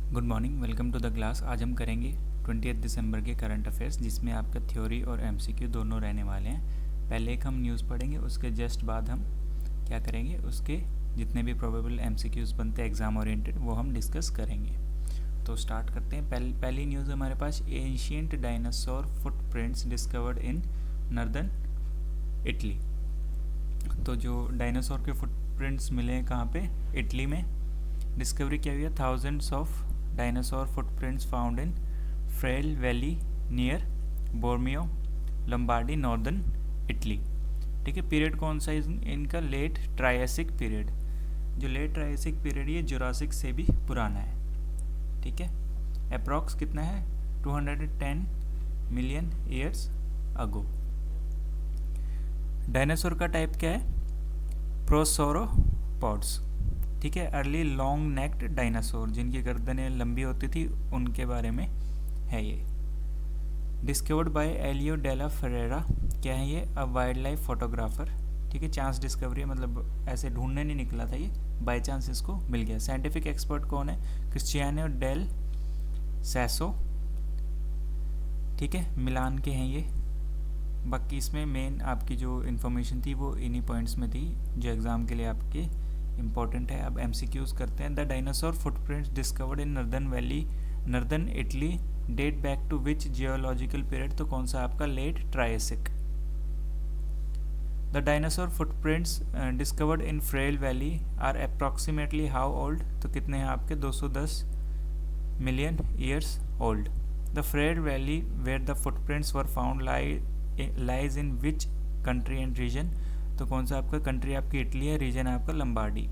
Good morning, welcome to the class. आज हम करेंगे 20 दिसंबर के करंट अफेयर्स, जिसमें आपका थ्योरी और एमसीक्यू दोनों रहने वाले हैं। पहले एक हम न्यूज़ पढ़ेंगे, उसके जस्ट बाद हम क्या करेंगे, उसके जितने भी प्रोबेबल एमसीक्यूज़ बनते हैं एग्ज़ाम ओरिएंटेड वो हम डिस्कस करेंगे। तो स्टार्ट करते हैं। पहली न्यूज़ हमारे पास, ancient dinosaur footprints discovered in northern Italy. तो जो डायनासोर के फुटप्रिंट्स मिले हैं कहाँ पे, इटली में डिस्कवरी किया गया। Thousands of dinosaur footprints found in Fraele valley near Bormio, Lombardy, northern Italy. ठीक है, पीरियड कौन सा इनका, लेट ट्रायसिक पीरियड। जो लेट ट्रायसिक पीरियड ये जुरासिक से भी पुराना है। ठीक है, अप्रॉक्स कितना है, 210 मिलियन ईयर्स अगो। डायनासोर का टाइप क्या है, प्रोसोरोपॉड्स। ठीक है, अर्ली लॉन्ग नेक्ड डायनासोर, जिनकी गर्दनें लंबी होती थी, उनके बारे में है ये। डिस्कवर्ड बाय एलियो डेला फेरेरा, क्या है ये, अ वाइल्ड लाइफ फोटोग्राफर। ठीक है, चांस डिस्कवरी है, मतलब ऐसे ढूंढने नहीं निकला था ये, बाय चांस इसको मिल गया। साइंटिफिक एक्सपर्ट कौन है, क्रिस्टियानो डेल सैसो। ठीक है, मिलान के हैं ये। बाकी इसमें मेन आपकी जो इन्फॉर्मेशन थी वो इन्हीं पॉइंट्स में थी जो एग्ज़ाम के लिए आपके इम्पॉर्टेंट है। अब एमसीक्यूज करते हैं। The dinosaur footprints discovered in northern Italy date back to which geological period, तो कौन सा आपका, late Triassic. The dinosaur footprints discovered in Fraele valley are approximately how old, तो कितने हैं आपके, 210 million years old. The Fraele valley where the footprints were found lies in which country and region, तो कौन सा आपका, कंट्री आपकी Italy है, रीजन आपका लंबार्डी।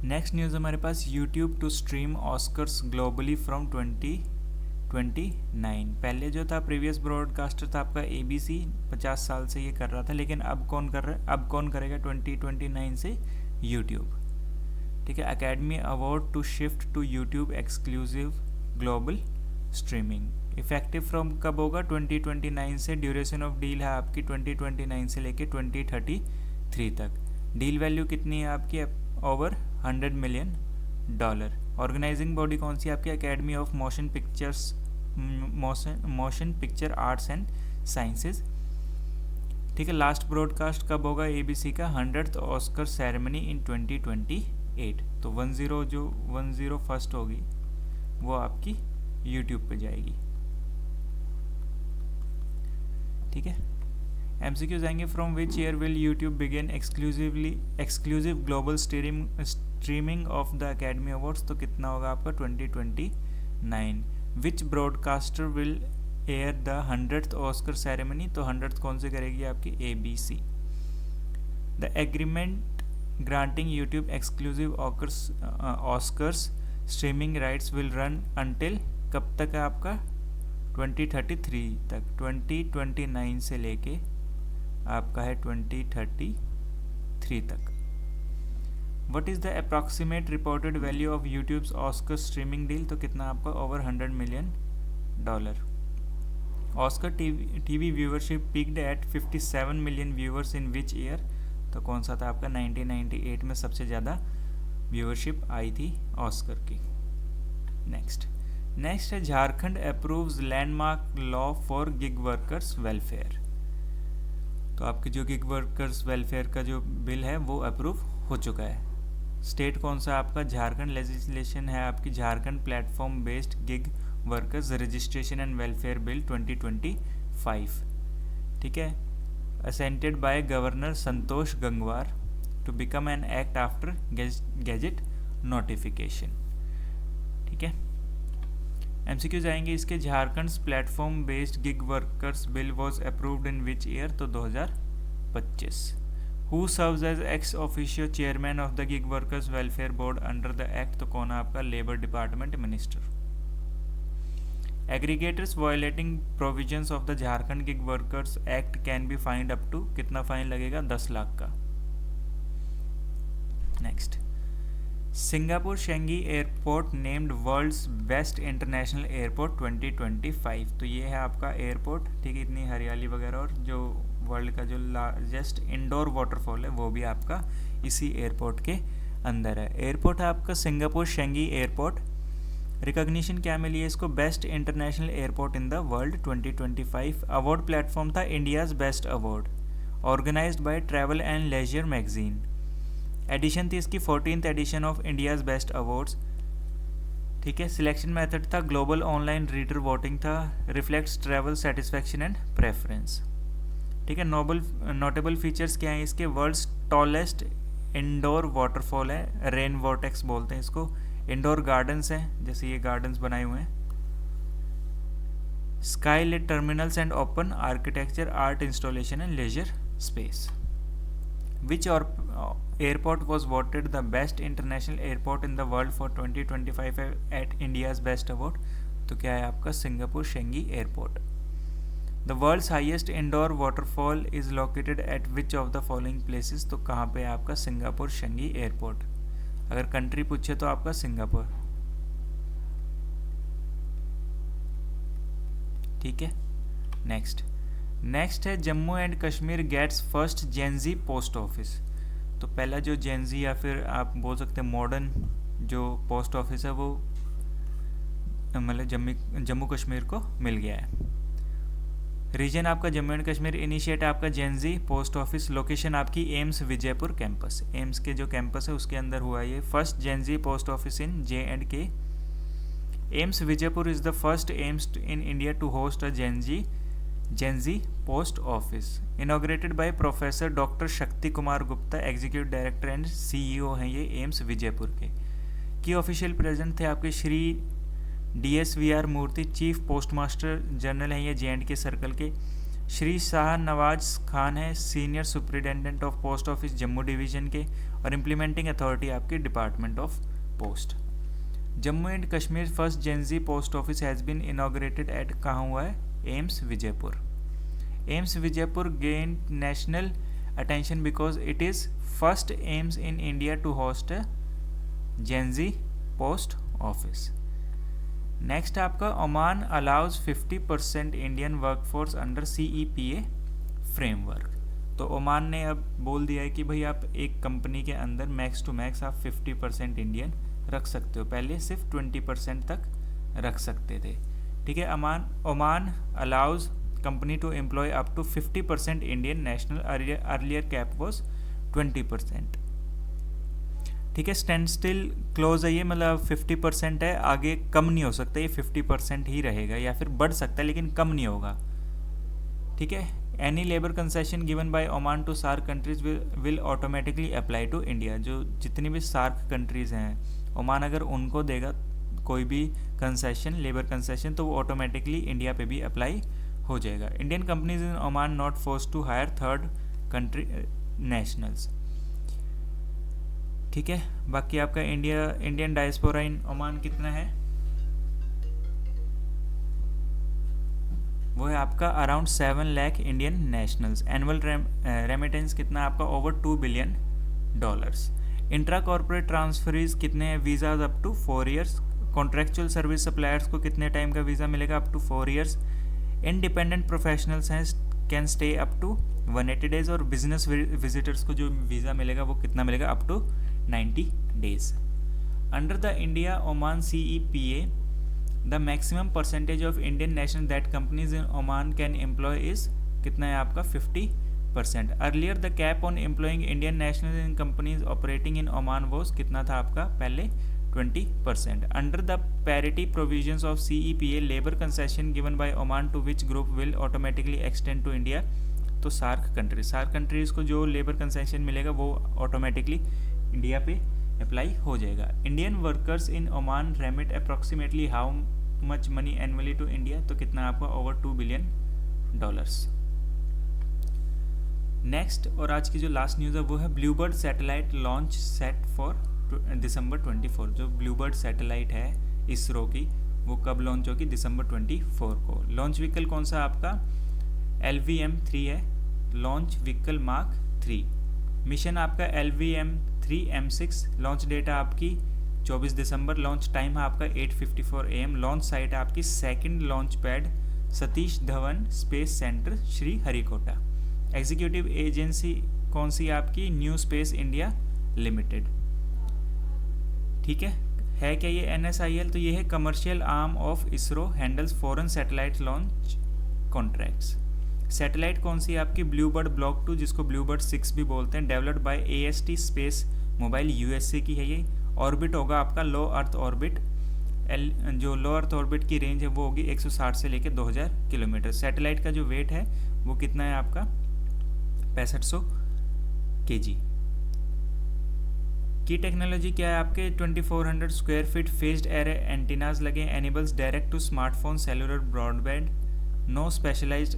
नेक्स्ट न्यूज़ हमारे पास, YouTube to stream Oscars globally from 2029। पहले जो था प्रीवियस ब्रॉडकास्टर था आपका एबीसी, 50 साल से ये कर रहा था, लेकिन अब कौन कर रहा है, अब कौन करेगा 2029 से, यूट्यूब। ठीक है, academy award to shift to YouTube exclusive global streaming. Effective from कब होगा, 2029 से। ड्यूरेशन ऑफ डील है आपकी 2029 से लेके 2033 तक। डील वैल्यू कितनी है आपकी, ओवर $100 मिलियन। ऑर्गेनाइजिंग बॉडी कौन सी आपकी, academy of motion picture arts and sciences. ठीक है, लास्ट ब्रॉडकास्ट कब होगा एबीसी का, 100th ऑस्कर सेरेमनी इन 2028। तो 10 फर्स्ट होगी वो आपकी यूट्यूब पे जाएगी। ठीक है, एमसीक्यू जाएंगे। From which year will YouTube begin exclusive global streaming of the Academy awards, तो कितना होगा आपका, 2029। Which broadcaster will air the 100th Oscar ceremony, तो 100th कौन से करेगी आपकी, ABC. The agreement granting YouTube exclusive Oscars streaming rights will run until, कब तक है आपका, 2033 तक। 2029 से लेके आपका है 2033 तक। What is the approximate reported value of YouTube's Oscar streaming deal, तो कितना आपका, over $100 million. Oscar TV viewership peaked at 57 million viewers in which year, तो कौन सा था आपका, 1998 में सबसे ज़्यादा व्यूअरशिप आई थी ऑस्कर की। नेक्स्ट है, Jharkhand approves landmark law for gig workers welfare. तो आपके जो गिग वर्कर्स वेलफेयर का जो बिल है वो अप्रूव हो चुका है। स्टेट कौन सा आपका, झारखंड। लेजिस्लेशन है आपकी Jharkhand platform based gig workers registration and welfare bill 2025। ठीक है, assented by governor Santosh Gangwar to become an act after gazette notification. ठीक है, एमसीक्यू जाएंगे इसके। Jharkhand platform based gig workers bill was approved in which year, तो 2025। Who serves as ex officio chairman of the gig workers welfare board under the act, तो कौन है आपका, labour department minister. Aggregators violating provisions of the Jharkhand gig workers act can be fined up to, कितना fine लगेगा, 10 लाख का। Next, Singapore Changi airport named world's best international airport 2025। तो ये है आपका एयरपोर्ट। ठीक है, इतनी हरियाली वगैरह, और जो वर्ल्ड का जो लार्जेस्ट इंडोर वाटरफॉल है वो भी आपका इसी एयरपोर्ट के अंदर है। एयरपोर्ट है आपका सिंगापुर शेंगी एयरपोर्ट। रिकॉग्निशन क्या मिली है इसको? Best international airport in the world 2025। Award platform था India's best award, organized by travel and leisure magazine. Edition थी इसकी 14th edition of India's best awards. ठीक है। सिलेक्शन मेथड था ग्लोबल ऑनलाइन रीडर वोटिंग था, reflects travel satisfaction and preference. ठीक है। Notable features क्या है इसके? वर्ल्ड्स टॉलेस्ट इंडोर वाटरफॉल है, रेन वॉर्टेक्स बोलते हैं इसको। इंडोर गार्डन्स हैं, जैसे ये गार्डन्स बनाए हुए हैं। Sky lit terminals and open architecture, art installation and leisure space. Which airport was voted the best international airport in the world for 2025 at India's best award? तो क्या है आपका? Singapore Changi airport. The world's highest indoor waterfall is located at which of the following places? तो कहाँ पे है आपका? Singapore Changi airport. अगर कंट्री पूछे तो आपका सिंगापुर। ठीक है। नेक्स्ट है Jammu and Kashmir gets first Gen Z post office. तो पहला जो जेनजी या फिर आप बोल सकते हैं मॉडर्न जो पोस्ट ऑफिस है वो मतलब जम्मू कश्मीर को मिल गया है। रीजन आपका जम्मू एंड कश्मीर। इनिशिएट आपका जेनजी पोस्ट ऑफिस। लोकेशन आपकी एम्स विजयपुर कैंपस, एम्स के जो कैंपस है उसके अंदर हुआ ये। First Gen Z post office in J&K। AIIMS Vijaypur is the first AIIMS in India to host a Gen Z post office. Inaugurated by professor doctor Shakti Kumar Gupta, executive director and CEO हैं ये AIIMS Vijaypur के। की ऑफिशियल प्रेजेंट थे आपके श्री DSVR मूर्ति, chief postmaster general हैं ये J&K circle के। श्री शाह नवाज खान है, senior superintendent of post office Jammu division के। और इम्प्लीमेंटिंग अथॉरिटी आपकी department of post. Jammu and Kashmir first Gen Z post office has been inaugurated at कहाँ हुआ है? AIIMS Vijaypur. AIIMS Vijaypur gain national attention because it is first AIIMS in India to host a Gen Z post office. Next आपका Oman allows 50% Indian workforce under CEPA framework. तो Oman ने अब बोल दिया है कि भाई आप एक कंपनी के अंदर मैक्स टू मैक्स आप 50% इंडियन रख सकते हो, पहले सिर्फ 20% तक रख सकते थे। ठीक है। Oman allows company to employ up to 50% Indian national, earlier cap was 20%। ठीक है। स्टैंड स्टिल क्लोज है ये, मतलब 50% है, आगे कम नहीं हो सकता, ये 50% ही रहेगा या फिर बढ़ सकता है लेकिन कम नहीं होगा। ठीक है। Any labour concession given by Oman to SAARC countries will automatically apply to India. जो जितनी भी सार्क कंट्रीज़ हैं, ओमान अगर उनको देगा कोई भी कंसेशन, लेबर कंसेशन, तो वो ऑटोमेटिकली इंडिया पे भी अप्लाई हो जाएगा। Indian companies in Oman not force to hire third country nationals. ठीक है। बाकी आपका इंडियन डायस्पोरा इन ओमान कितना है? वो है आपका around 7 lakh Indian nationals. Annual remittance कितना आपका? Over $2 billion. Intra corporate transferees कितने हैं? Visas up to 4 years. Contractual service suppliers को कितने टाइम का वीज़ा मिलेगा? अप टू 4 ईयर्स। इंडिपेंडेंट प्रोफेशनल्स हैं can stay up to 180 days. और बिजनेस विजिटर्स को जो वीज़ा मिलेगा वो कितना मिलेगा? Up to 90 days. Under the India-Oman CEPA, the maximum percentage of Indian nationals that companies in Oman can employ is कितना है आपका? 50%. Earlier the cap on employing Indian nationals in companies operating in Oman was कितना था आपका? पहले 20%. Under the parity provisions of CEPA, labor concession given by Oman to which group will automatically extend to India? तो SAARC countries को जो labour concession मिलेगा वो automatically India पे अप्लाई हो जाएगा। Indian workers in Oman remit approximately how much money annually to India? तो कितना आपका? Over $2 billion. नेक्स्ट और आज की जो लास्ट न्यूज़ है वो है Bluebird satellite launch set for December 24। जो ब्लूबर्ड सैटेलाइट है इसरो की वो कब लॉन्च होगी? December 24 को। लॉन्च व्हीकल कौन सा आपका? LVM-3 है, लॉन्च व्हीकल मार्क 3। मिशन आपका LVM-3M6। लॉन्च डेट है आपकी 24 दिसंबर। लॉन्च टाइम है आपका 8:54 AM। लॉन्च साइट है आपकी second launch pad Satish Dhawan space centre Shri Harikota. Executive agency कौन सी आपकी? New Space India limited. ठीक है क्या ये NSIL? तो ये है commercial arm of ISRO, handles foreign satellite launch contracts. Satellite कौन सी है आपकी? ब्लूबर्ड ब्लॉक 2, जिसको ब्लूबर्ड 6 भी बोलते हैं, developed by AST space mobile, USA की है ये। ऑर्बिट होगा आपका लो अर्थ ऑर्बिट, जो लो अर्थ ऑर्बिट की रेंज है वो होगी 160 से लेकर 2000 किलोमीटर। सैटेलाइट का जो वेट है वो कितना है आपका? 6500 kg। की टेक्नोलॉजी क्या है आपके? 2400 square feet phased array antennas लगे, enables direct to smartphone cellular broadband, no specialized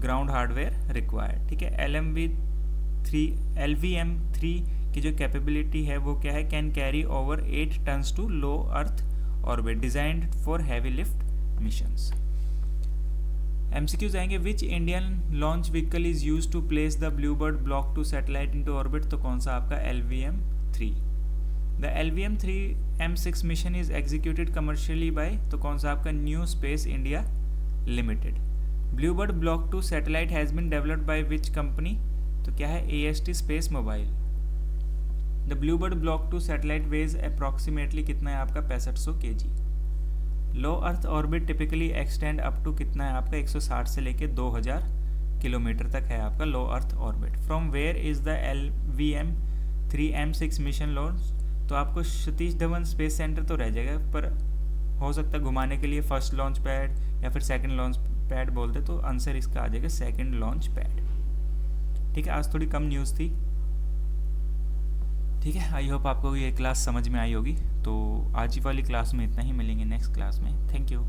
ground hardware required. ठीक है। LVM3 की जो कैपेबिलिटी है वो क्या है? Can carry over 8 tons to low earth orbit, designed for heavy lift missions. MCQs आएंगे। Which Indian launch vehicle is use to place the BlueBird block 2 satellite into orbit? तो कौन सा आपका? LVM3। The LVM3 M6 mission is executed commercially by, तो कौन सा आपका? New Space India Limited. BlueBird block 2 satellite has been developed by which company? तो क्या है? AST space Mobile. The BlueBird block 2 satellite weighs approximately कितना है आपका? 6500 kg। Low earth orbit typically extend up to कितना है आपका? 160 से लेके 2000 किलोमीटर तक है आपका low earth orbit. From where is the LVM3 M6 mission launch? तो आपको सतीश धवन स्पेस सेंटर तो रह जाएगा, पर हो सकता है घुमाने के लिए फर्स्ट लॉन्च पैड या फिर सेकंड लॉन्च पैड बोलते, तो आंसर इसका आ जाएगा सेकंड लॉन्च पैड। ठीक है। आज थोड़ी कम न्यूज़ थी। ठीक है। आई होप आपको ये क्लास समझ में आई होगी। तो आज ही वाली क्लास में इतना ही, मिलेंगे नेक्स्ट क्लास में। Thank you.